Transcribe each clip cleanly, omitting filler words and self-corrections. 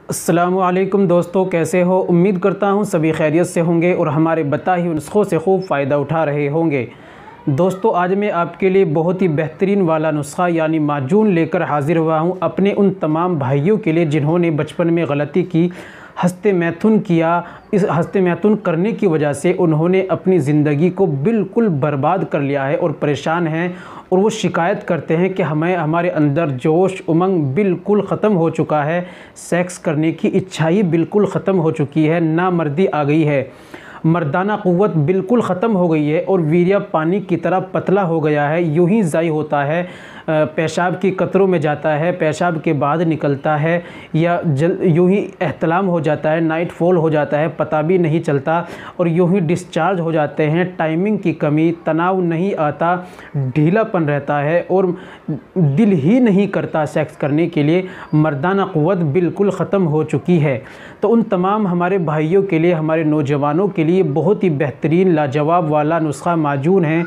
अस्सलामुअलैकुम दोस्तों, कैसे हो। उम्मीद करता हूँ सभी खैरियत से होंगे और हमारे बताए हुए नुस्खों से खूब फ़ायदा उठा रहे होंगे। दोस्तों, आज मैं आपके लिए बहुत ही बेहतरीन वाला नुस्खा यानी माजून लेकर हाज़िर हुआ हूँ अपने उन तमाम भाइयों के लिए जिन्होंने बचपन में गलती की, हस्ते मैथुन किया। इस हस्ते मैथुन करने की वजह से उन्होंने अपनी ज़िंदगी को बिल्कुल बर्बाद कर लिया है और परेशान हैं, और वो शिकायत करते हैं कि हमारे अंदर जोश उमंग बिल्कुल ख़त्म हो चुका है, सेक्स करने की इच्छा ही बिल्कुल ख़त्म हो चुकी है, नामर्दी आ गई है, मर्दाना क़ुव्वत बिल्कुल ख़त्म हो गई है और वीर्य पानी की तरह पतला हो गया है, यूं ही ज़ाय होता है, पेशाब की कतरों में जाता है, पेशाब के बाद निकलता है, या यूं ही एहतलाम हो जाता है, नाइट फॉल हो जाता है, पता भी नहीं चलता, और यूं ही डिस्चार्ज हो जाते हैं। टाइमिंग की कमी, तनाव नहीं आता, ढीलापन रहता है और दिल ही नहीं करता सेक्स करने के लिए, मर्दाना क़ुव्वत बिल्कुल ख़त्म हो चुकी है। तो उन तमाम हमारे भाइयों के लिए, हमारे नौजवानों के लिए बहुत ही बेहतरीन लाजवाब वाला नुस्खा माजून है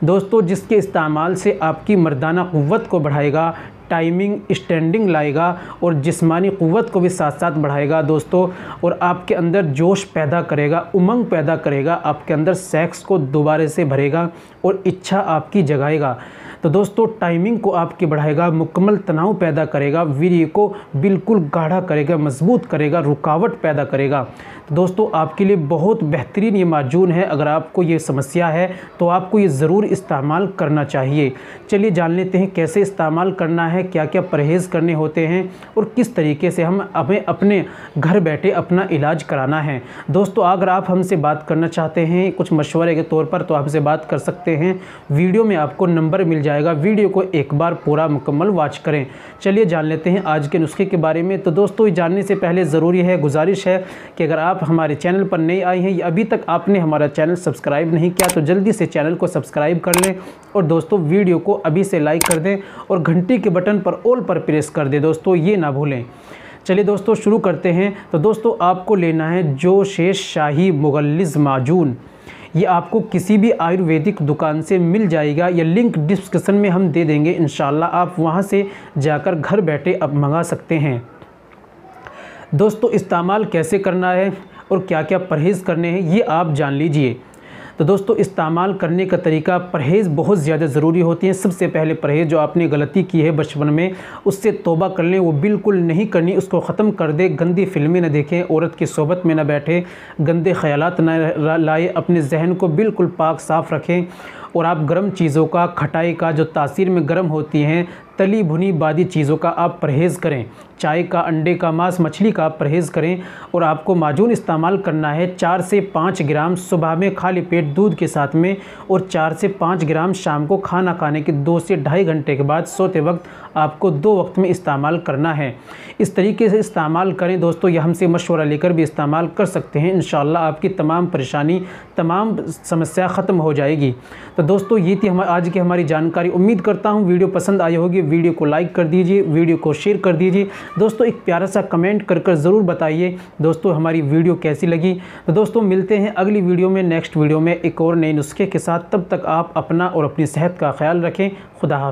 दोस्तों, जिसके इस्तेमाल से आपकी मर्दाना क़ुव्वत को बढ़ाएगा, टाइमिंग स्टैंडिंग लाएगा और जिस्मानी क़ुव्वत को भी साथ साथ बढ़ाएगा दोस्तों, और आपके अंदर जोश पैदा करेगा, उमंग पैदा करेगा, आपके अंदर सेक्स को दोबारा से भरेगा और इच्छा आपकी जगाएगा। तो दोस्तों, टाइमिंग को आपकी बढ़ाएगा, मुकम्मल तनाव पैदा करेगा, वीर्य को बिल्कुल गाढ़ा करेगा, मजबूत करेगा, रुकावट पैदा करेगा। तो दोस्तों, आपके लिए बहुत बेहतरीन ये माजून है। अगर आपको ये समस्या है तो आपको ये ज़रूर इस्तेमाल करना चाहिए। चलिए जान लेते हैं कैसे इस्तेमाल करना है, क्या क्या परहेज़ करने होते हैं और किस तरीके से हमें अपने घर बैठे अपना इलाज कराना है। दोस्तों, अगर आप हमसे बात करना चाहते हैं कुछ मशवरे के तौर पर तो आपसे बात कर सकते हैं। वीडियो में आपको नंबर मिल जाएगा, वीडियो को एक बार पूरा मुकम्मल वॉच करें। चलिए जान लेते हैं आज के नुस्खे के बारे में। तो दोस्तों, ये जानने से पहले ज़रूरी है, गुजारिश है कि अगर आप हमारे चैनल पर नए आए हैं या अभी तक आपने हमारा चैनल सब्सक्राइब नहीं किया तो जल्दी से चैनल को सब्सक्राइब कर लें, और दोस्तों वीडियो को अभी से लाइक कर दें और घंटी के बटन पर ऑल पर प्रेस कर दें दोस्तों, ये ना भूलें। चलिए दोस्तों शुरू करते हैं। तो दोस्तों, आपको लेना है जोशेश शाही मुगल्लिज़ माजून। ये आपको किसी भी आयुर्वेदिक दुकान से मिल जाएगा, या लिंक डिस्क्रिप्शन में हम दे देंगे इंशाल्लाह, आप वहाँ से जाकर घर बैठे अब मंगा सकते हैं। दोस्तों, इस्तेमाल कैसे करना है और क्या क्या परहेज़ करने हैं ये आप जान लीजिए। तो दोस्तों, इस्तेमाल करने का तरीका, परहेज़ बहुत ज़्यादा ज़रूरी होती हैं। सबसे पहले परहेज़, जो आपने गलती की है बचपन में उससे तौबा कर लें, वो बिल्कुल नहीं करनी, उसको ख़त्म कर दे। गंदी फिल्में न देखें, औरत की सोबत में न बैठे, गंदे ख़यालात न लाए, अपने जहन को बिल्कुल पाक साफ़ रखें, और आप गर्म चीज़ों का, खटाई का, जो तासीर में गर्म होती हैं, तली भुनी बादी चीज़ों का आप परहेज़ करें। चाय का, अंडे का, मांस मछली का आप परहेज़ करें। और आपको माजून इस्तेमाल करना है 4 से 5 ग्राम सुबह में खाली पेट दूध के साथ में, और 4 से 5 ग्राम शाम को खाना खाने के 2 से ढाई घंटे के बाद सोते वक्त आपको 2 वक्त में इस्तेमाल करना है। इस तरीके से इस्तेमाल करें दोस्तों, यह हमसे मशवरा लेकर भी इस्तेमाल कर सकते हैं। इंशाअल्लाह आपकी तमाम परेशानी, तमाम समस्या ख़त्म हो जाएगी। तो दोस्तों, ये थी आज की हमारी जानकारी। उम्मीद करता हूँ वीडियो पसंद आई होगी। वीडियो को लाइक कर दीजिए, वीडियो को शेयर कर दीजिए दोस्तों, एक प्यारा सा कमेंट कर ज़रूर बताइए दोस्तों हमारी वीडियो कैसी लगी। तो दोस्तों, मिलते हैं अगली वीडियो में, नेक्स्ट वीडियो में एक और नए नुस्खे के साथ। तब तक आप अपना और अपनी सेहत का ख्याल रखें। खुदा हाफ़िज़।